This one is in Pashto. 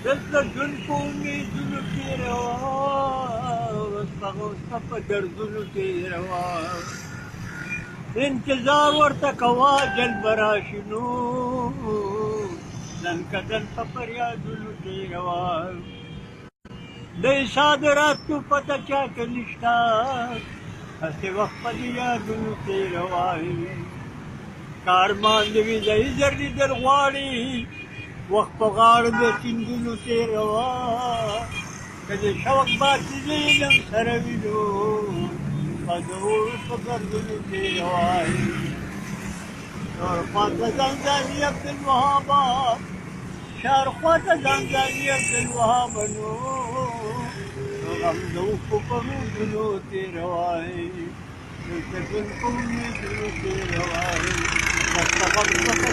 دلته ژوند په امیدونو تېروه، وسپه په دردونو تېروه، انتظار ورته کوه جل به راشي نو، دن که دن په فریادونو تېروه. د عیسی د راتلو پته چاته نشته، هسې وخت په دې یادونو تېروه. کارمان د ویزه زر لیدل غواړي، وخت په غاړه د سیندونو تېروه. که د شوق باسي د علم سره وینو، په د اوړو په ګردونو تېروه. شاوخوا ته زنګاني عبدالوهابه، شاوخوا ته زنګاني عبدالوهابه نو، غم د اوښکو په رودونو تېروه. دلته ژوند په امیدونو تېروه، وسپه غم څخه